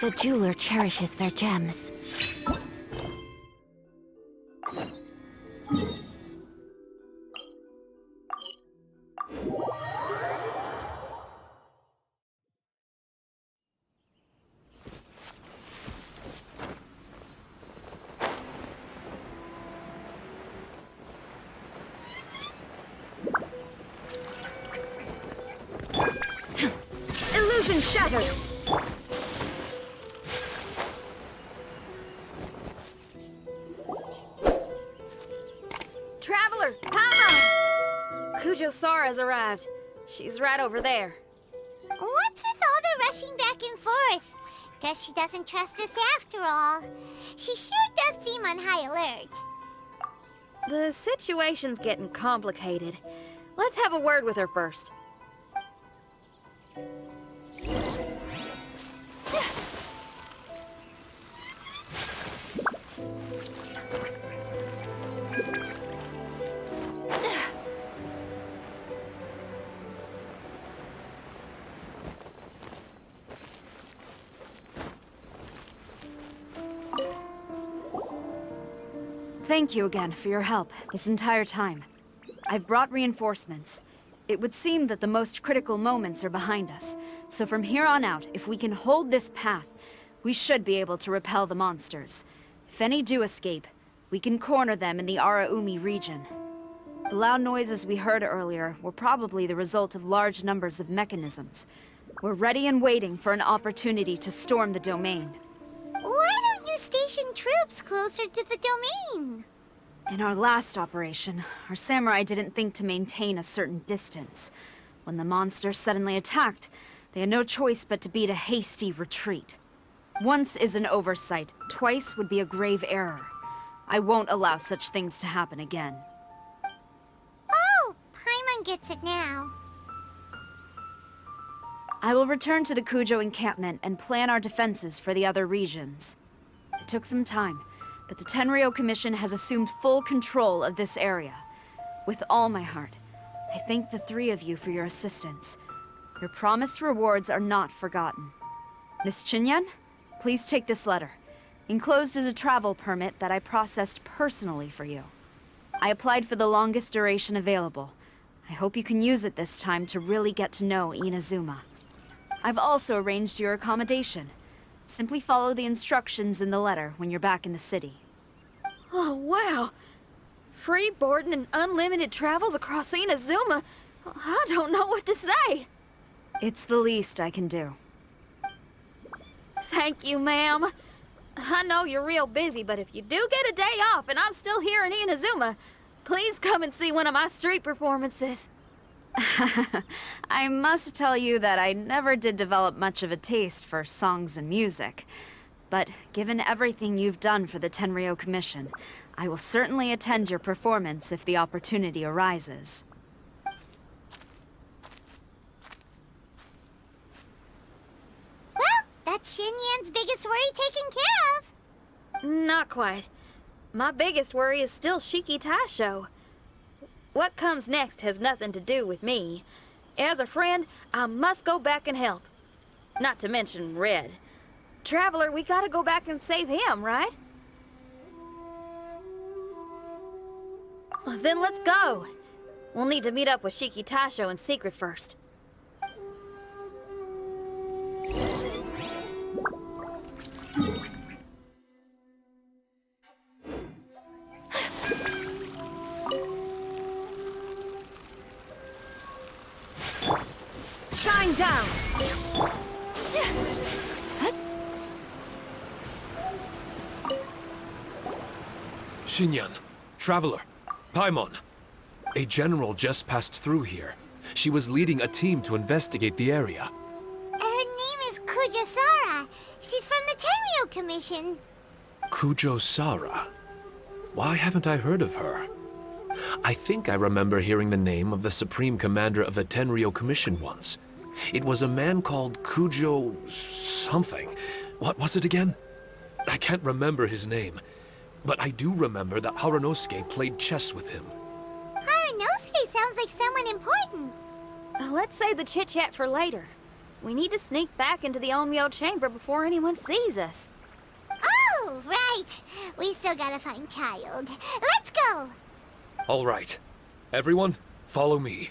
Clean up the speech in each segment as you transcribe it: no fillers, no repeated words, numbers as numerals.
The jeweler cherishes their gems. Illusion shattered! Traveler, Pama! Kujo-Sara's arrived. She's right over there. What's with all the rushing back and forth? Guess she doesn't trust us after all. She sure does seem on high alert. The situation's getting complicated. Let's have a word with her first. Thank you again for your help this entire time. I've brought reinforcements. It would seem that the most critical moments are behind us, so from here on out, if we can hold this path, we should be able to repel the monsters. If any do escape, we can corner them in the Araumi region. The loud noises we heard earlier were probably the result of large numbers of mechanisms. We're ready and waiting for an opportunity to storm the domain. Why don't you station troops closer to the domain? In our last operation, our samurai didn't think to maintain a certain distance. When the monsters suddenly attacked, they had no choice but to beat a hasty retreat. Once is an oversight, twice would be a grave error. I won't allow such things to happen again. Oh, Paimon gets it now. I will return to the Kujo encampment and plan our defenses for the other regions. It took some time, but the Tenryou Commission has assumed full control of this area. With all my heart, I thank the three of you for your assistance. Your promised rewards are not forgotten. Miss Chinyan, please take this letter. Enclosed is a travel permit that I processed personally for you. I applied for the longest duration available. I hope you can use it this time to really get to know Inazuma. I've also arranged your accommodation. Simply follow the instructions in the letter when you're back in the city. Oh, wow! Free boarding and unlimited travels across Inazuma? I don't know what to say! It's the least I can do. Thank you, ma'am. I know you're real busy, but if you do get a day off and I'm still here in Inazuma, please come and see one of my street performances. I must tell you that I never did develop much of a taste for songs and music. But given everything you've done for the Tenryou Commission, I will certainly attend your performance if the opportunity arises. Well, that's Xinyan's biggest worry taken care of. Not quite. My biggest worry is still Shiki Taisho. What comes next has nothing to do with me. As a friend, I must go back and help. Not to mention Red. Traveler, we gotta go back and save him, right? Well, then let's go. We'll need to meet up with Shiki Taisho in secret first. Shine down! Xinyan, Traveler, Paimon. A general just passed through here. She was leading a team to investigate the area. Her name is Kujo-Sara. She's from the Tenryou Commission. Kujo-Sara? Why haven't I heard of her? I think I remember hearing the name of the Supreme Commander of the Tenryou Commission once. It was a man called Kujo... something. What was it again? I can't remember his name. But I do remember that Haranosuke played chess with him. Haranosuke sounds like someone important. Let's save the chit-chat for later. We need to sneak back into the Onmyo chamber before anyone sees us. Oh, right. We still gotta find Child. Let's go! All right. Everyone, follow me.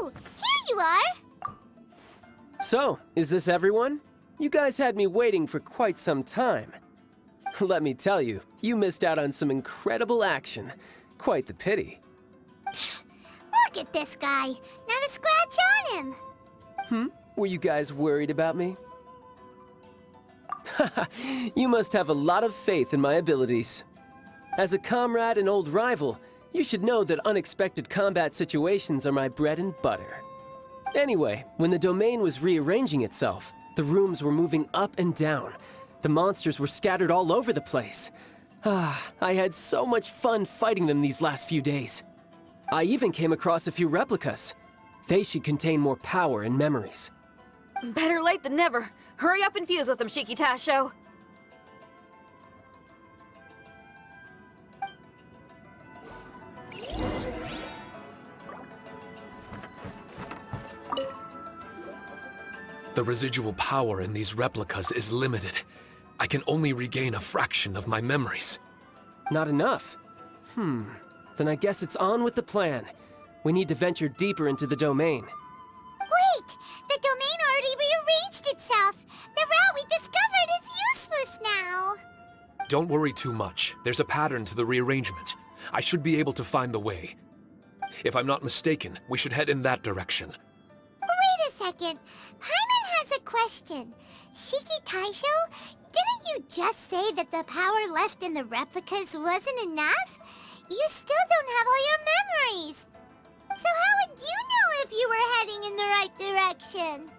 Oh, here you are! So, is this everyone? You guys had me waiting for quite some time. Let me tell you, you missed out on some incredible action. Quite the pity. Look at this guy. Not a scratch on him. Were you guys worried about me? You must have a lot of faith in my abilities. As a comrade and old rival, you should know that unexpected combat situations are my bread and butter. Anyway, when the domain was rearranging itself, the rooms were moving up and down. The monsters were scattered all over the place. I had so much fun fighting them these last few days. I even came across a few replicas. They should contain more power and memories. Better late than never. Hurry up and fuse with them, Shiki Tasho. The residual power in these replicas is limited. I can only regain a fraction of my memories. Not enough? Then I guess it's on with the plan. We need to venture deeper into the domain. Wait! The domain already rearranged itself! The route we discovered is useless now! Don't worry too much. There's a pattern to the rearrangement. I should be able to find the way. If I'm not mistaken, we should head in that direction. Wait a second. Paimon has a question. Shiki Taisho, didn't you just say that the power left in the replicas wasn't enough? You still don't have all your memories. So how would you know if you were heading in the right direction?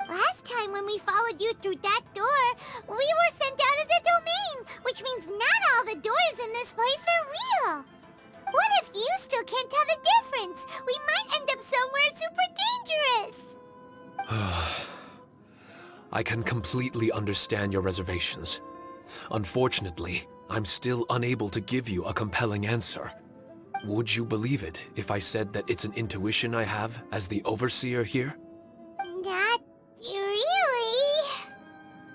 Last time when we followed you through that door, we were sent out of the domain, which means not all the doors in this place are real. What if you still can't tell the difference? We might end up somewhere super dangerous. I can completely understand your reservations. Unfortunately, I'm still unable to give you a compelling answer. Would you believe it if I said that it's an intuition I have as the overseer here? Not really.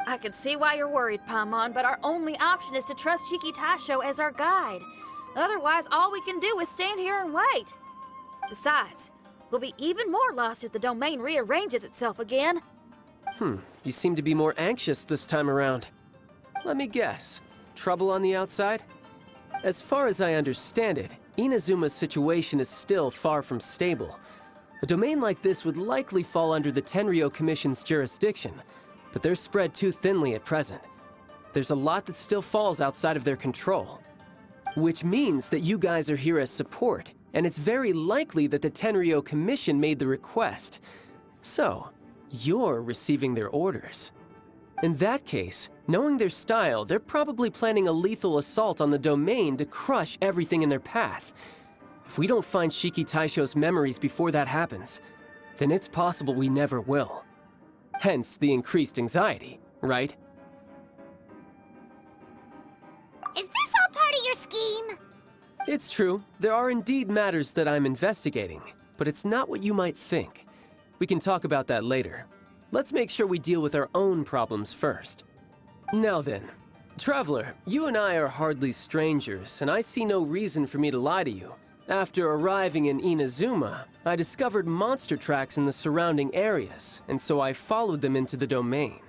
I can see why you're worried, Paimon, but our only option is to trust Shiki Tasho as our guide. Otherwise, all we can do is stand here and wait. Besides, we'll be even more lost if the domain rearranges itself again. You seem to be more anxious this time around. Let me guess. Trouble on the outside? As far as I understand it, Inazuma's situation is still far from stable. A domain like this would likely fall under the Tenryou Commission's jurisdiction, but they're spread too thinly at present. There's a lot that still falls outside of their control. Which means that you guys are here as support, and it's very likely that the Tenryo Commission made the request. So, you're receiving their orders. In that case, knowing their style, they're probably planning a lethal assault on the domain to crush everything in their path. If we don't find Shiki Taisho's memories before that happens, then it's possible we never will. Hence the increased anxiety, right? Is this all part of your scheme? It's true, there are indeed matters that I'm investigating, but it's not what you might think. We can talk about that later. Let's make sure we deal with our own problems first. Now then, Traveler, you and I are hardly strangers, and I see no reason for me to lie to you. After arriving in Inazuma, I discovered monster tracks in the surrounding areas, and so I followed them into the domain.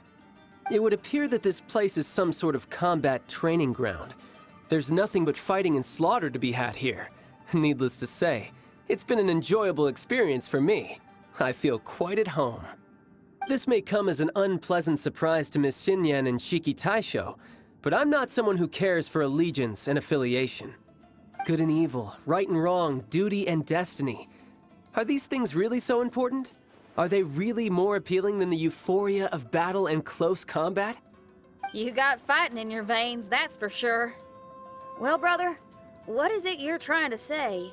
It would appear that this place is some sort of combat training ground. There's nothing but fighting and slaughter to be had here. Needless to say, it's been an enjoyable experience for me. I feel quite at home. This may come as an unpleasant surprise to Miss Xinyan and Shiki Taisho, but I'm not someone who cares for allegiance and affiliation. Good and evil, right and wrong, duty and destiny. Are these things really so important? Are they really more appealing than the euphoria of battle and close combat? You got fighting in your veins, that's for sure. Well, brother, what is it you're trying to say?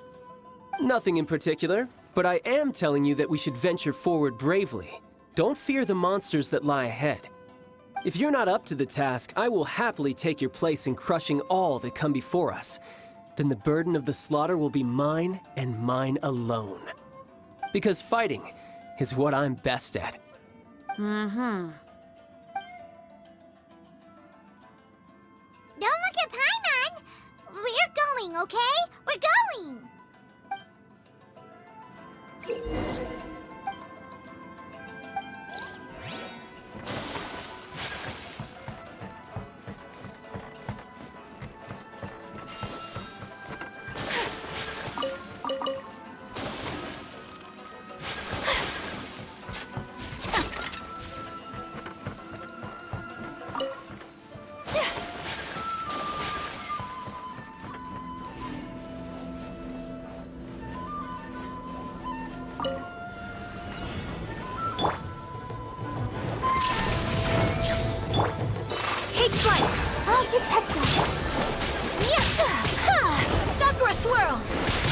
Nothing in particular, but I am telling you that we should venture forward bravely. Don't fear the monsters that lie ahead. If you're not up to the task, I will happily take your place in crushing all that come before us. Then the burden of the slaughter will be mine and mine alone. Because fighting is what I'm best at. Don't look at Paimon! We're going, okay? We're going! Take flight! I'll protect us! Yacha! Ha! Sakura swirl!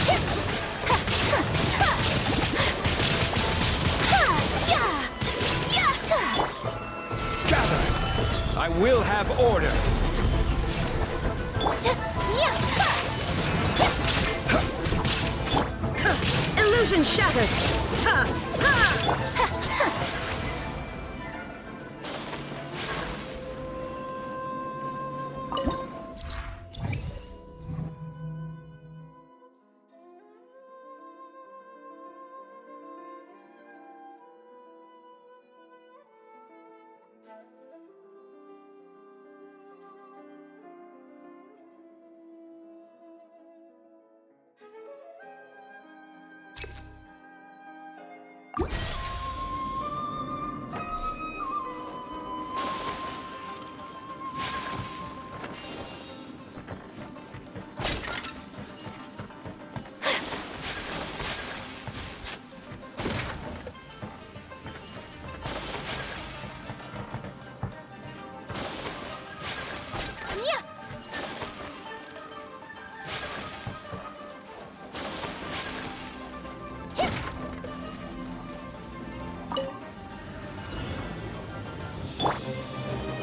Ha! Ha! Ha! Ya! Yacha! Gather! I will have order! Illusion shattered! Ha! Ha!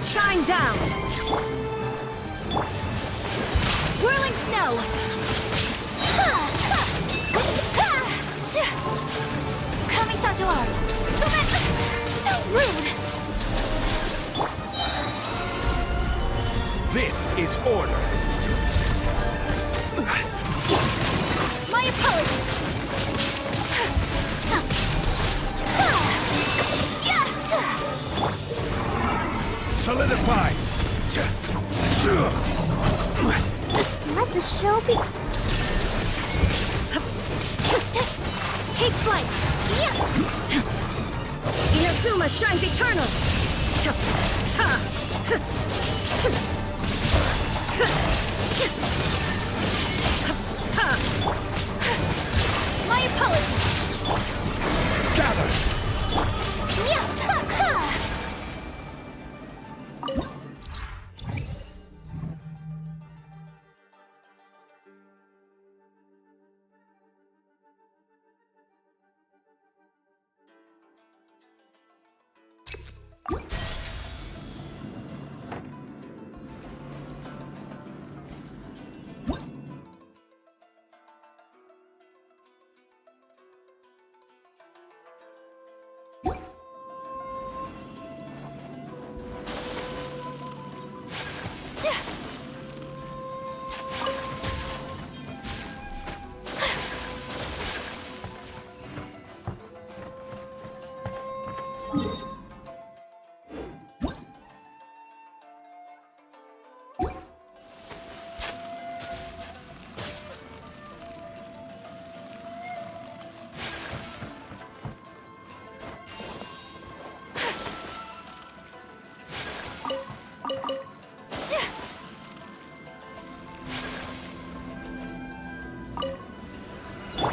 Shine down! Whirling snow! Coming to art! So rude! This is order! My apologies! Solidify! Let the show be... Take flight! Inazuma shines eternal! My apologies! Gather! Yeah! Ha, ha.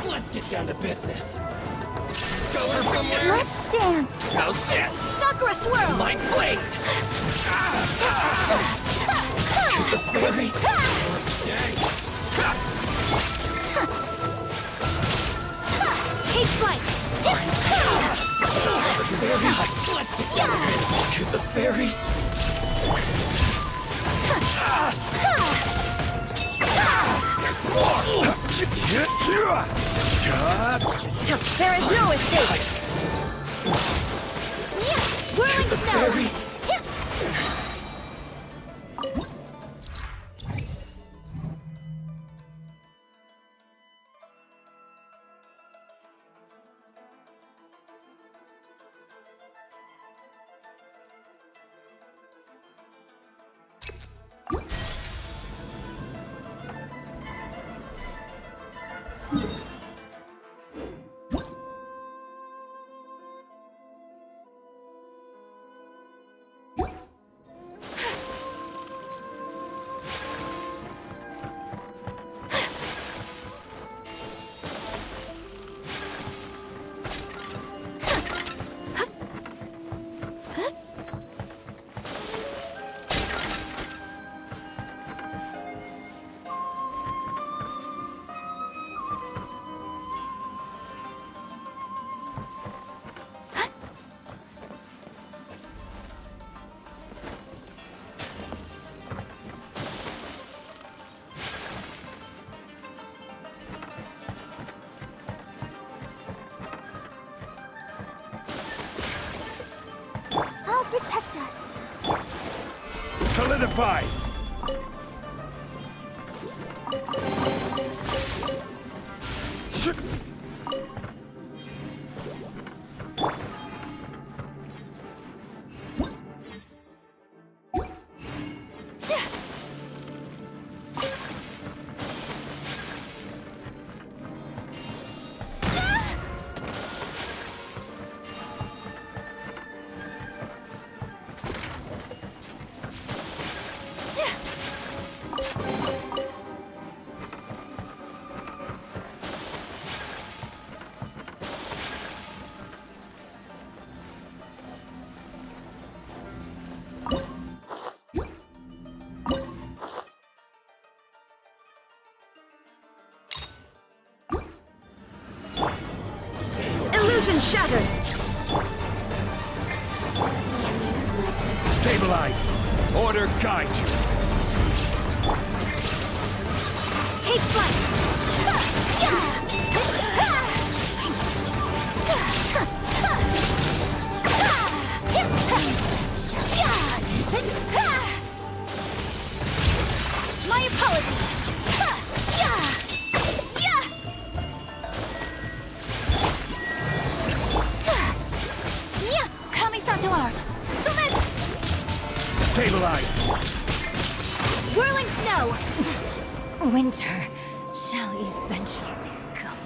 Let's get down to business. Going somewhere? Let's dance! How's this? Sakura swirl! My blade! The fairy! Take flight! Let's get down to business. To the fairy! There is no escape! Whirling snow! I'll protect us. Solidify! Illusion shattered! Stabilize! Order guide you! Take flight! My apologies! Kami-santo art! Summit! Stabilize! Whirling snow! Winter shall eventually come.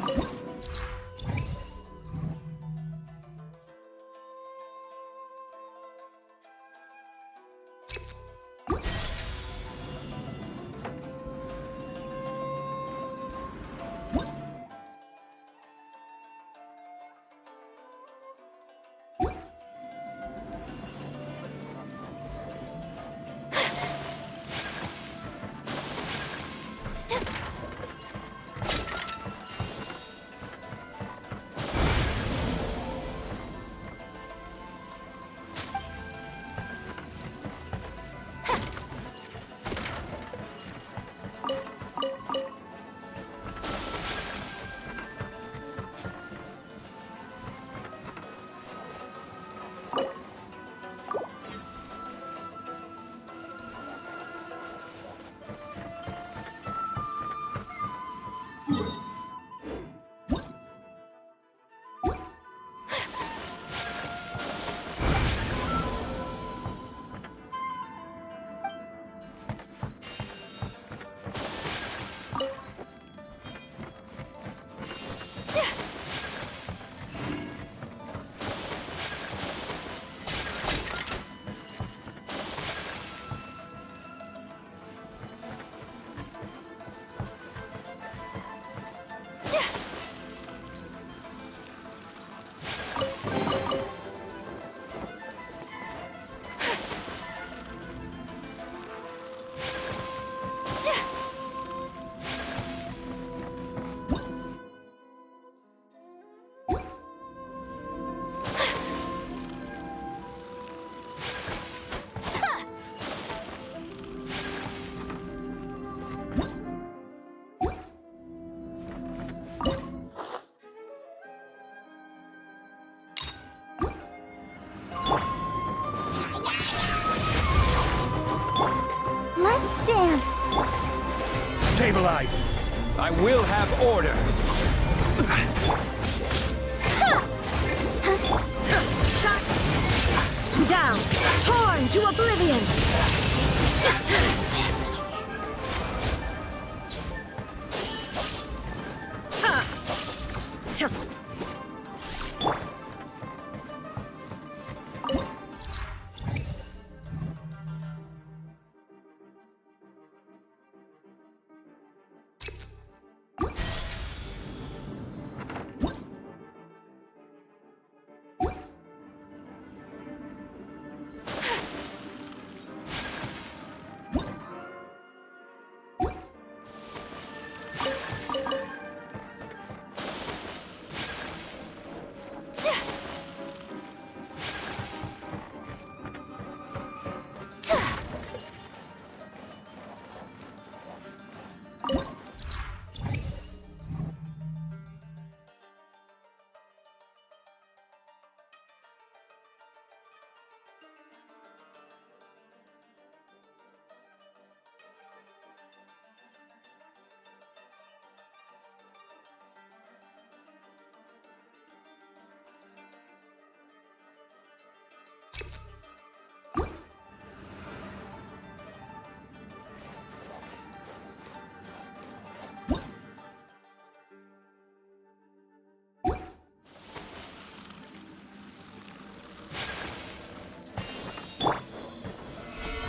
Stabilize! I will have order! Shot down, torn to oblivion.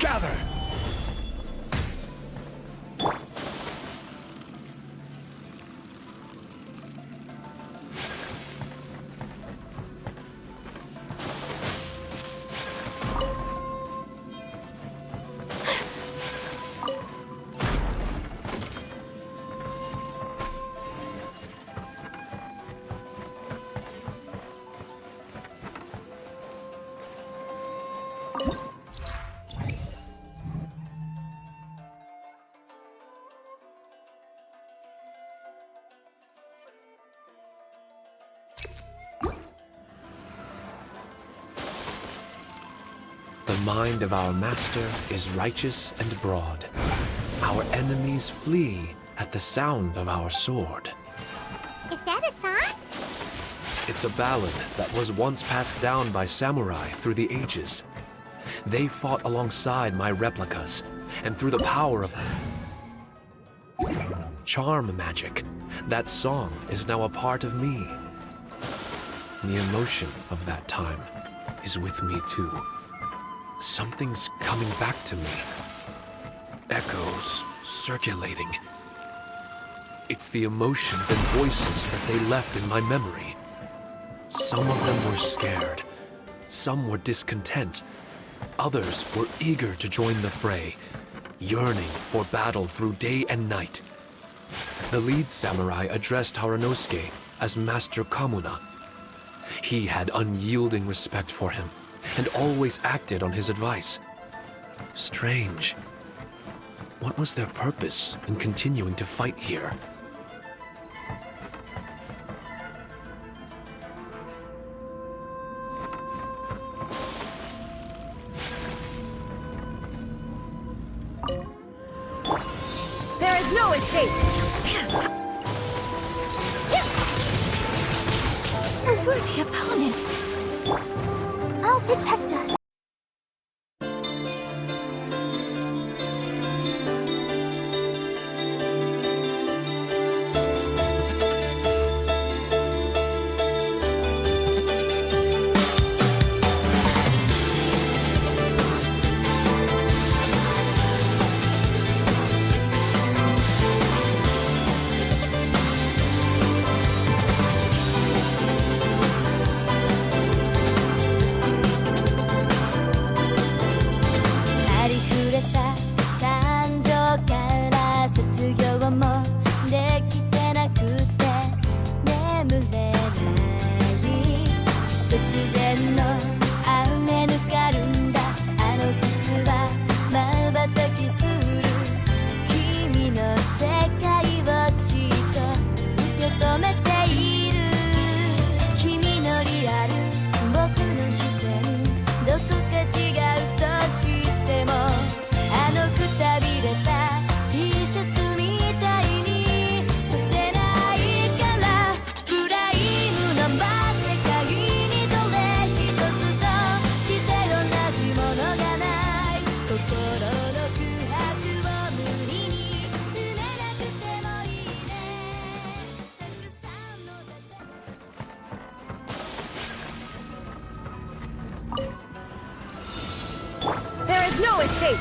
Gather! The mind of our master is righteous and broad. Our enemies flee at the sound of our sword. Is that a song? It's a ballad that was once passed down by samurai through the ages. They fought alongside my replicas, and through the power of charm magic, that song is now a part of me. The emotion of that time is with me too. Something's coming back to me. Echoes circulating. It's the emotions and voices that they left in my memory. Some of them were scared. Some were discontent. Others were eager to join the fray, yearning for battle through day and night. The lead samurai addressed Haranosuke as Master Kamuna. He had unyielding respect for him, and always acted on his advice. Strange. What was their purpose in continuing to fight here? There is no escape. A worthy opponent. I'll protect us. is no escape!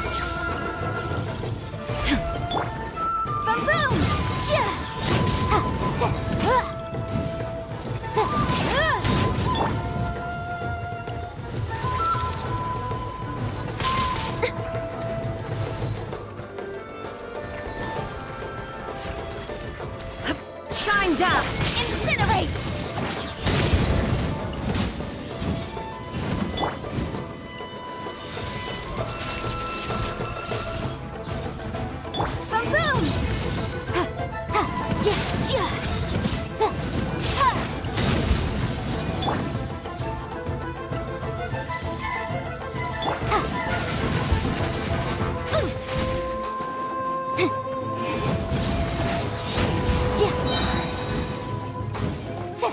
Boom boom! Chia! Ha! Ta! Ta! Shine down! Incinerate! Boom boom! Ha! Ha! Chia! Chia! Ta! Ha! Ha! Oof! Chia! Ta!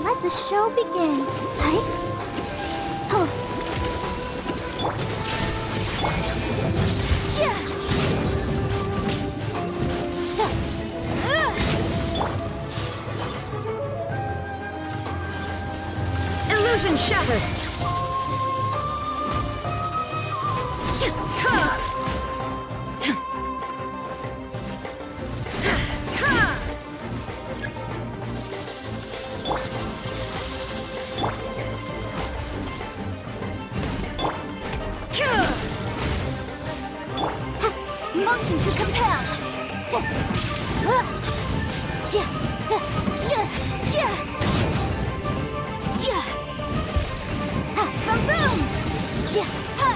Let the show begin. Right? Oh. Chia! Ta! Illusion shattered! Motion to compel. Ta! Chia! Ta! Chia! Chia! Chia! Ha! Boom boom! Chia! Ha!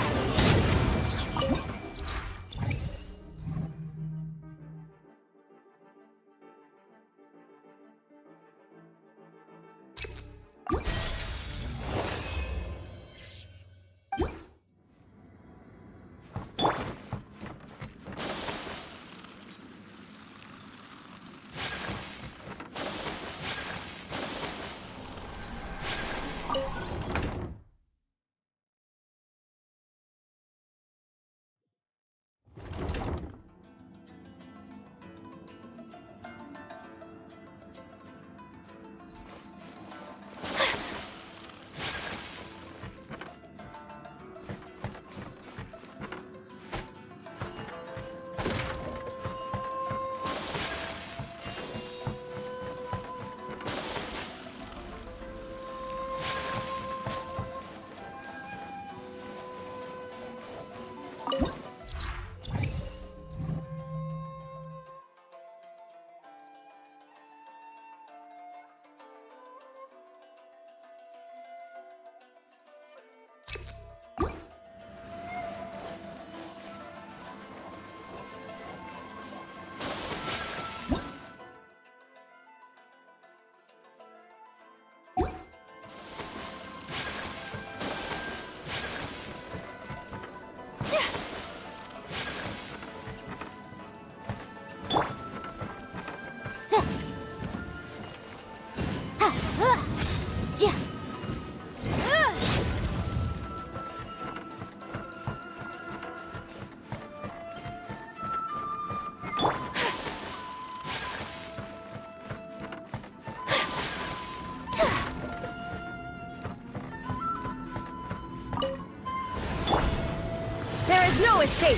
There is no escape!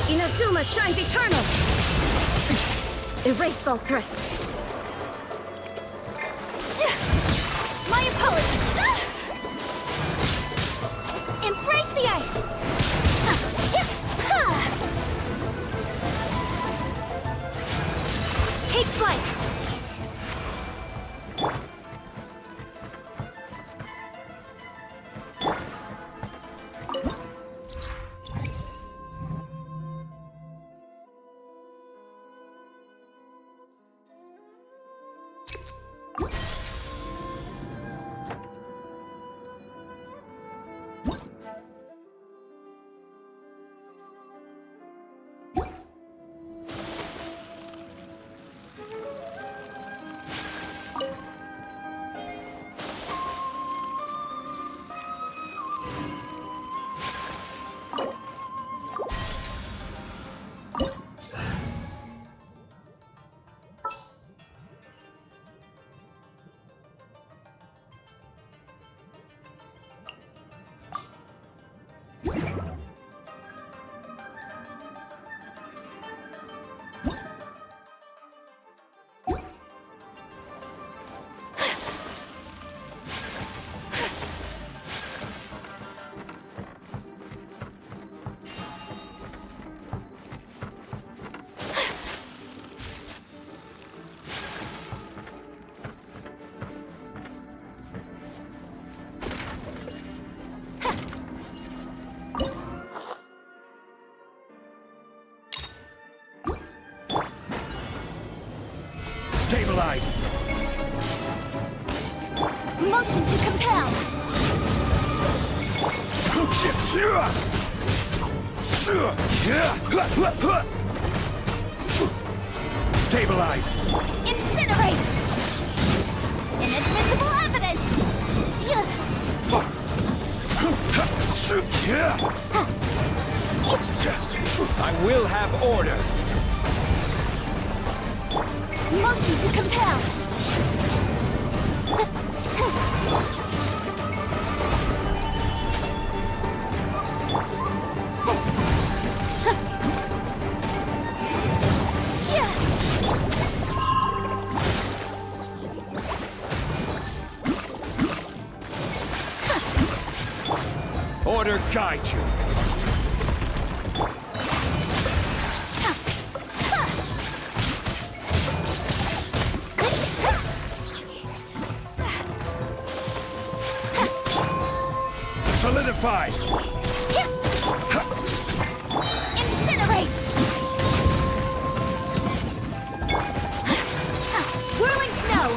Inazuma shines eternal! Erase all threats. My apologies! Embrace the ice! Take flight! Stabilize! Motion to compel. Stabilize! Incinerate. Inadmissible evidence. I will have order! Motion to compel. Order guide you! Solidify! Incinerate. Whirling snow.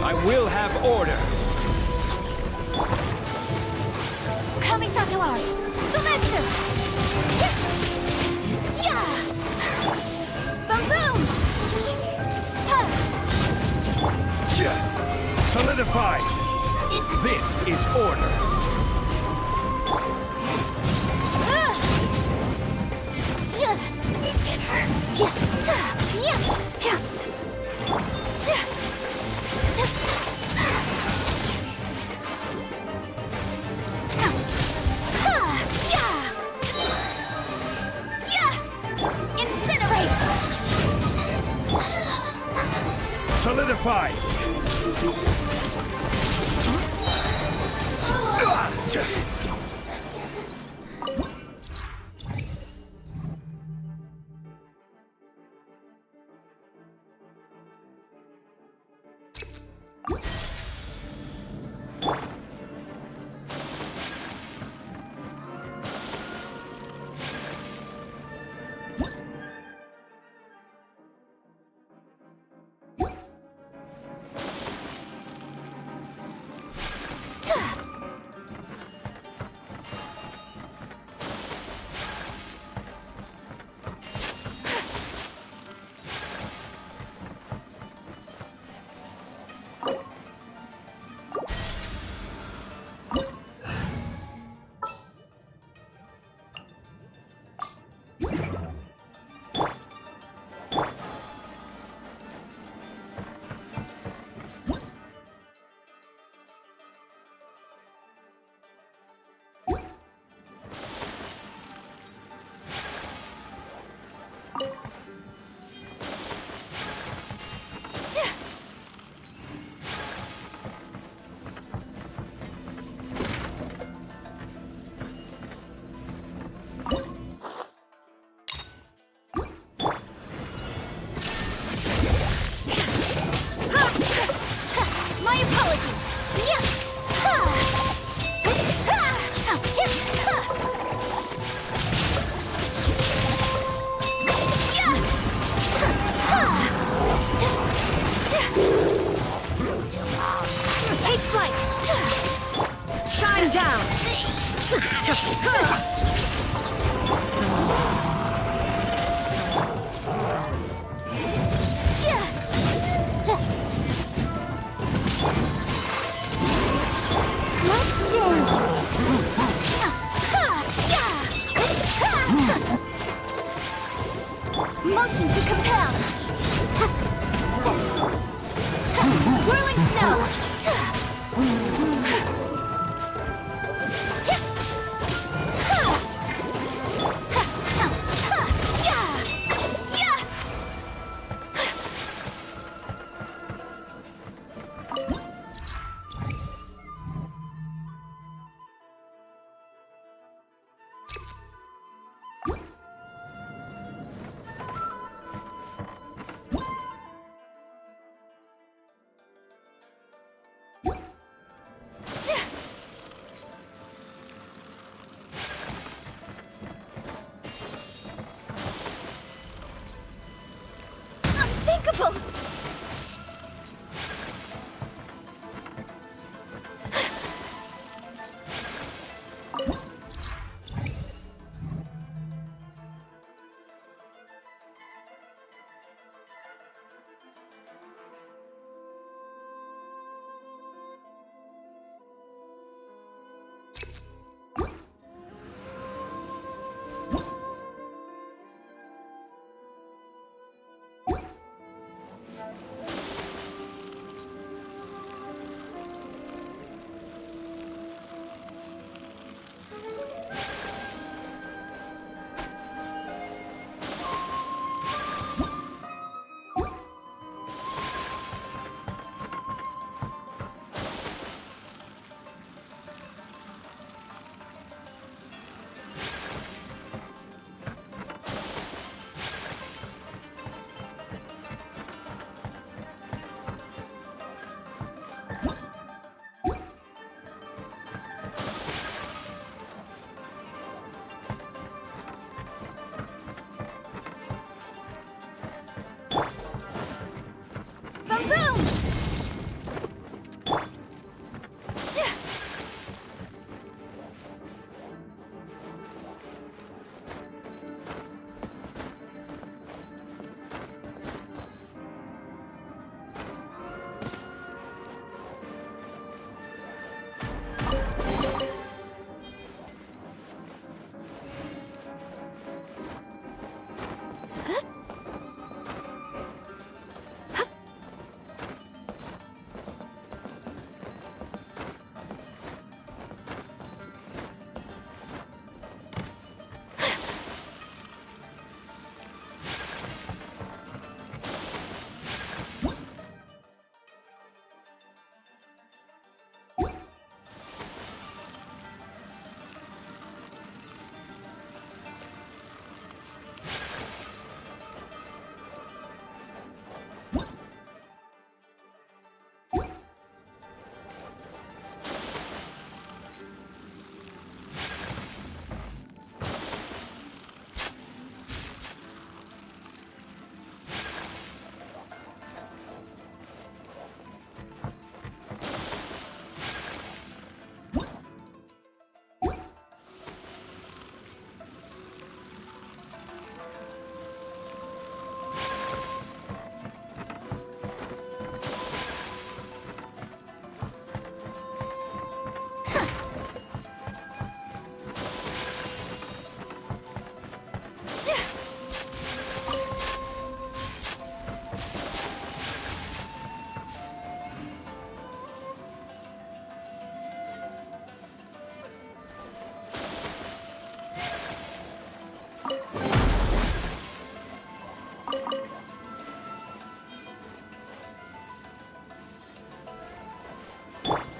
I will have order! Kamisato art. Sumetsu. Yeah. Boom boom. Solidify! This is order! Incinerate! Solidify! Let's dance! Motion to compel. Whirling snow. Unthinkable! Boom boom!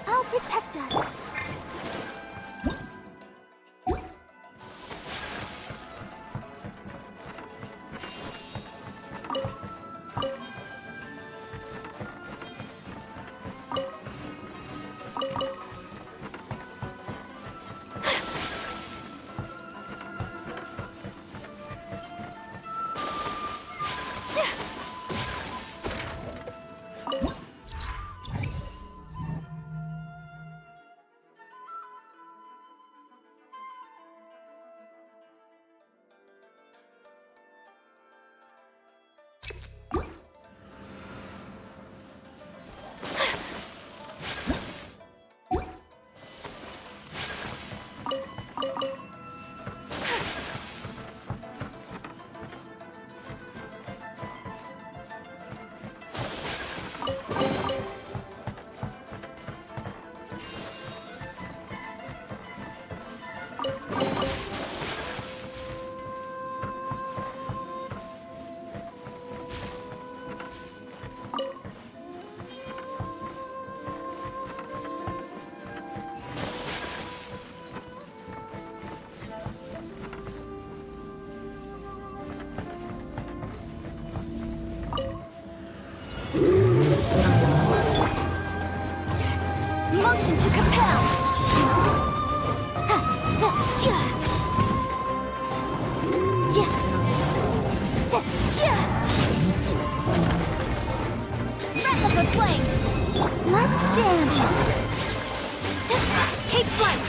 I'll protect us. Motion to compel. Breath of the flame. Let's dance. Take flight.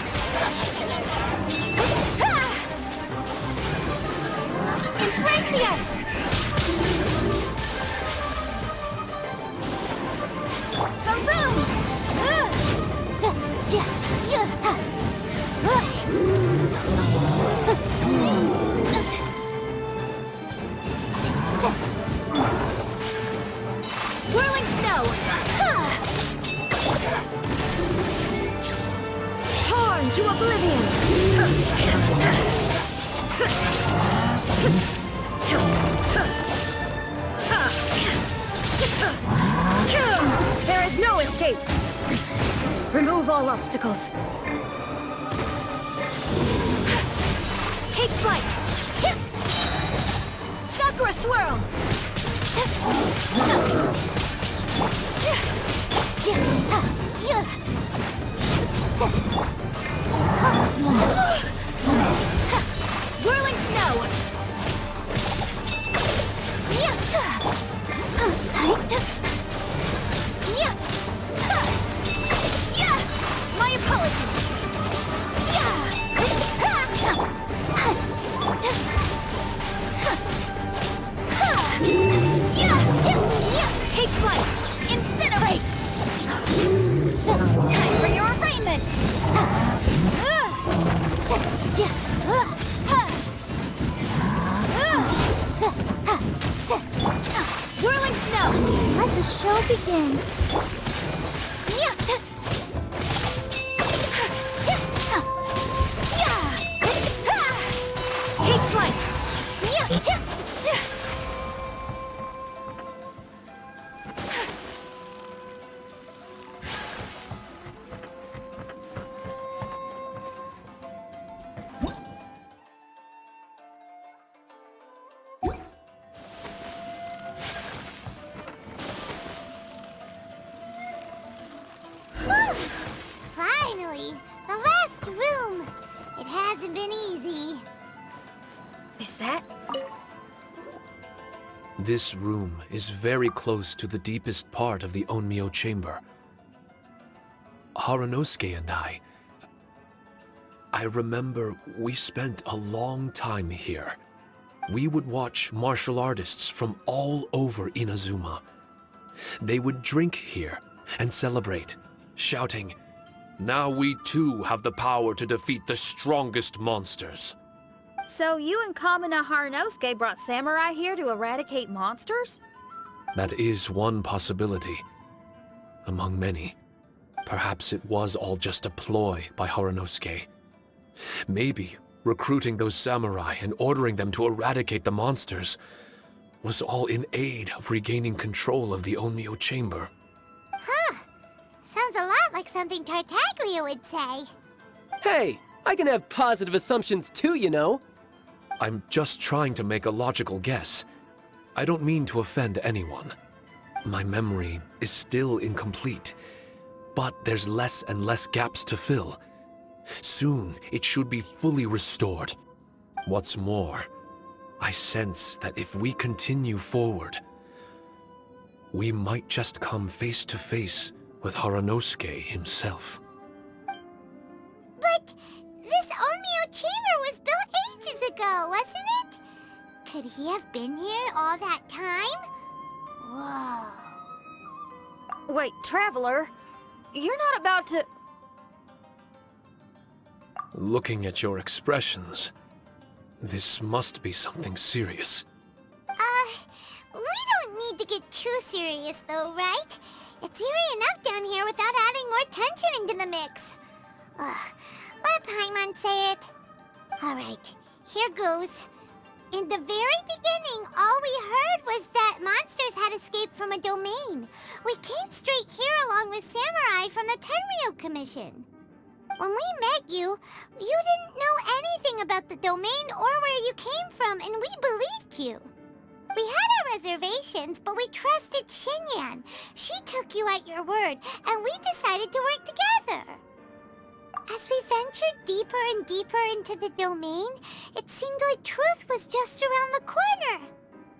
Embrace the ice. Boom! Whirling snow! Torn to oblivion! There is no escape! Remove all obstacles. Take flight! Sakura swirl! Whirling snow! My apologies! Take flight! Incinerate! Time for your arraignment! Whirling snow! Let the show begin! Take flight! Finally! The last room! It hasn't been easy. Is that? This room is very close to the deepest part of the Onmyo chamber. Harunosuke and I remember we spent a long time here. We would watch martial artists from all over Inazuma. They would drink here and celebrate, shouting, "Now we too have the power to defeat the strongest monsters." So you and Kamina Harunosuke brought samurai here to eradicate monsters? That is one possibility, among many. Perhaps it was all just a ploy by Harunosuke. Maybe recruiting those samurai and ordering them to eradicate the monsters was all in aid of regaining control of the Onmyo chamber. Huh. Sounds a lot like something Tartaglia would say. Hey, I can have positive assumptions too, you know. I'm just trying to make a logical guess. I don't mean to offend anyone. My memory is still incomplete, but there's less and less gaps to fill. Soon, it should be fully restored. What's more, I sense that if we continue forward, we might just come face to face with Harunosuke himself. But this Onmyo chamber was built ages ago, wasn't it? Could he have been here all that time? Whoa. Wait, Traveler, you're not about to... Looking at your expressions, this must be something serious. We don't need to get too serious though, right? It's eerie enough down here without adding more tension into the mix. Ugh, let Paimon say it. Alright, here goes. In the very beginning, all we heard was that monsters had escaped from a domain. We came straight here along with Samurai from the Tenryo Commission. When we met you, you didn't know anything about the domain or where you came from, and we believed you. We had our reservations, but we trusted Xinyan. She took you at your word, and we decided to work together. As we ventured deeper and deeper into the domain, it seemed like truth was just around the corner.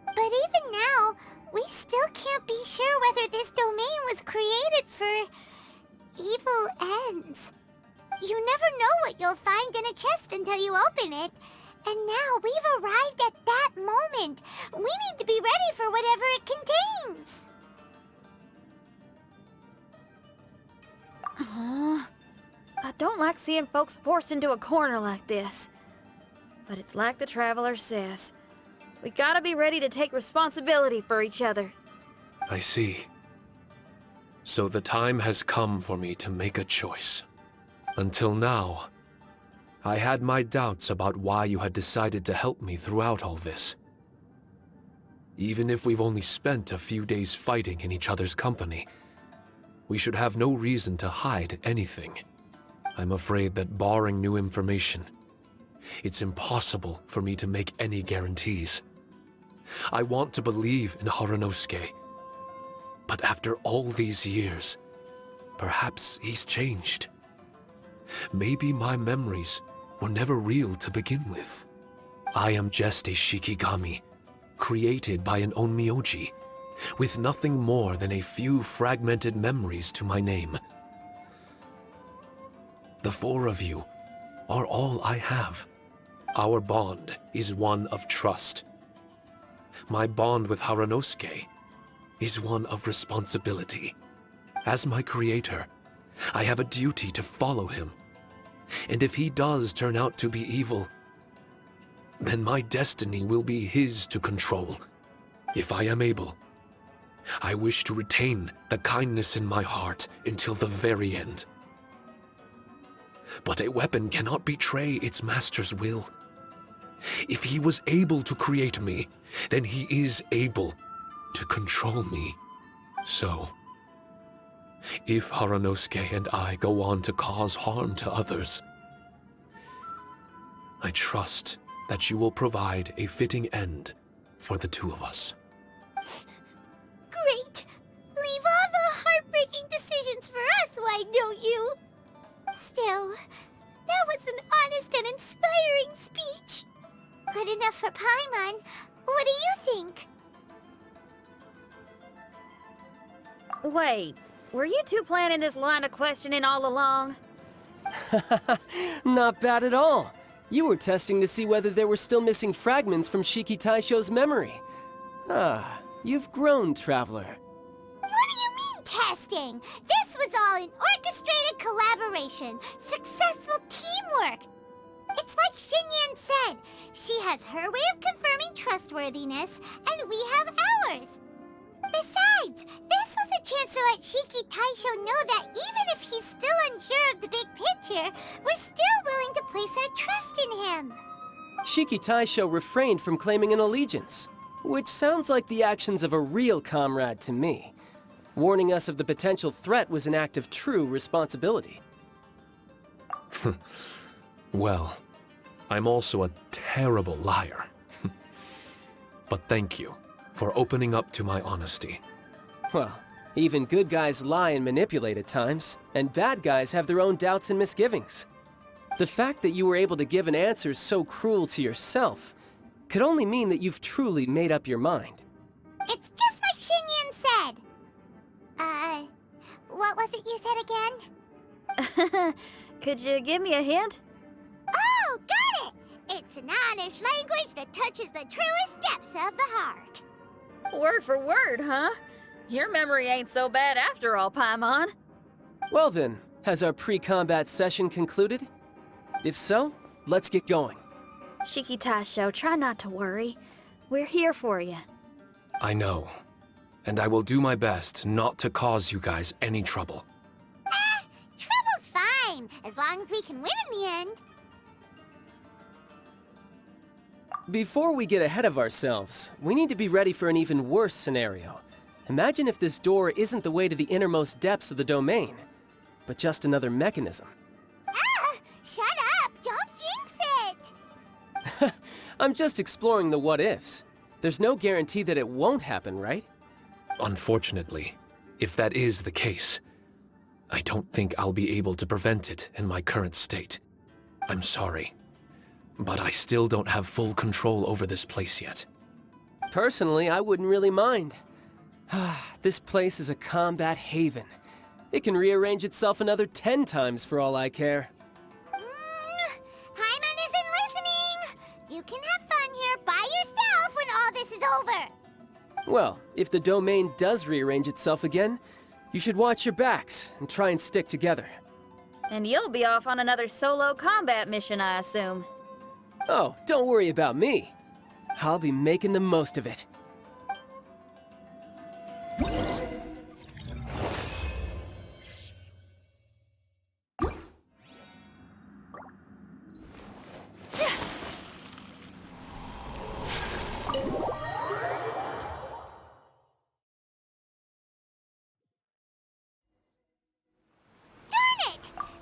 But even now, we still can't be sure whether this domain was created for evil ends. You never know what you'll find in a chest until you open it. And now we've arrived at that moment. We need to be ready for whatever it contains. I don't like seeing folks forced into a corner like this. But it's like the Traveler says. We gotta be ready to take responsibility for each other. I see. So the time has come for me to make a choice. Until now, I had my doubts about why you had decided to help me throughout all this. Even if we've only spent a few days fighting in each other's company, we should have no reason to hide anything. I'm afraid that barring new information, it's impossible for me to make any guarantees. I want to believe in Haranosuke, but after all these years, perhaps he's changed. Maybe my memories were never real to begin with. I am just a Shikigami, created by an onmyoji, with nothing more than a few fragmented memories to my name. The four of you are all I have. Our bond is one of trust. My bond with Haranosuke is one of responsibility. As my creator, I have a duty to follow him. And if he does turn out to be evil, then my destiny will be his to control. If I am able, I wish to retain the kindness in my heart until the very end. But a weapon cannot betray its master's will. If he was able to create me, then he is able to control me. So, if Haranosuke and I go on to cause harm to others, I trust that you will provide a fitting end for the two of us. Great! Leave all the heartbreaking decisions for us, why don't you? Still, that was an honest and inspiring speech. Good enough for Paimon. What do you think? Wait, were you two planning this line of questioning all along? Not bad at all. You were testing to see whether there were still missing fragments from Shiki Taisho's memory. Ah, you've grown, Traveler. What do you mean, testing? This was all an orchestrated collaboration, successful teamwork. It's like Xinyan said, she has her way of confirming trustworthiness, and we have ours. Besides, this was a chance to let Shiki Taisho know that even if he's still unsure of the big picture, we're still willing to place our trust in him. Shiki Taisho refrained from claiming an allegiance, which sounds like the actions of a real comrade to me. Warning us of the potential threat was an act of true responsibility. Well, I'm also a terrible liar. But thank you for opening up to my honesty. Well, even good guys lie and manipulate at times, and bad guys have their own doubts and misgivings. The fact that you were able to give an answer so cruel to yourself could only mean that you've truly made up your mind. It's just like Xinyan said. What was it you said again? Could you give me a hint? Oh, got it! It's an honest language that touches the truest depths of the heart. Word for word, huh? Your memory ain't so bad after all, Paimon. Well then, has our pre-combat session concluded? If so, let's get going. Shiki Taisho, try not to worry. We're here for you. I know. And I will do my best not to cause you guys any trouble. Trouble's fine, as long as we can win in the end. Before we get ahead of ourselves, we need to be ready for an even worse scenario. Imagine if this door isn't the way to the innermost depths of the domain, but just another mechanism. Shut up! Don't jinx it! I'm just exploring the what-ifs. There's no guarantee that it won't happen, right? Unfortunately, if that is the case, I don't think I'll be able to prevent it in my current state. I'm sorry, but I still don't have full control over this place yet. Personally, I wouldn't really mind. This place is a combat haven. It can rearrange itself another 10 times for all I care. Paimon isn't listening! You can have fun here by yourself when all this is over! Well, if the domain does rearrange itself again, you should watch your backs and try and stick together. And you'll be off on another solo combat mission, I assume. Oh, don't worry about me. I'll be making the most of it.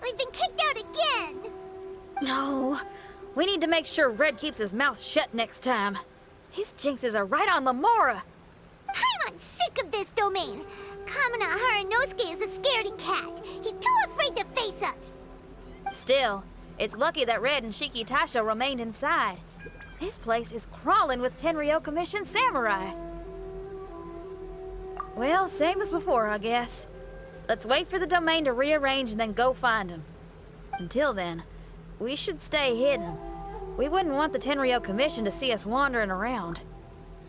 We've been kicked out again! No. We need to make sure Red keeps his mouth shut next time. His jinxes are right on Lamora. I'm sick of this domain. Kamina Haranosuke is a scaredy cat. He's too afraid to face us. Still, it's lucky that Red and Shiki Tasha remained inside. This place is crawling with Tenryo Commission samurai. Well, same as before, I guess. Let's wait for the domain to rearrange and then go find him. Until then, we should stay hidden. We wouldn't want the Tenryo Commission to see us wandering around.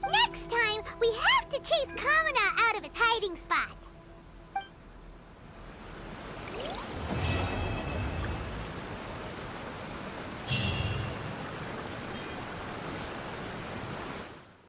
Next time, we have to chase Kamina out of his hiding spot.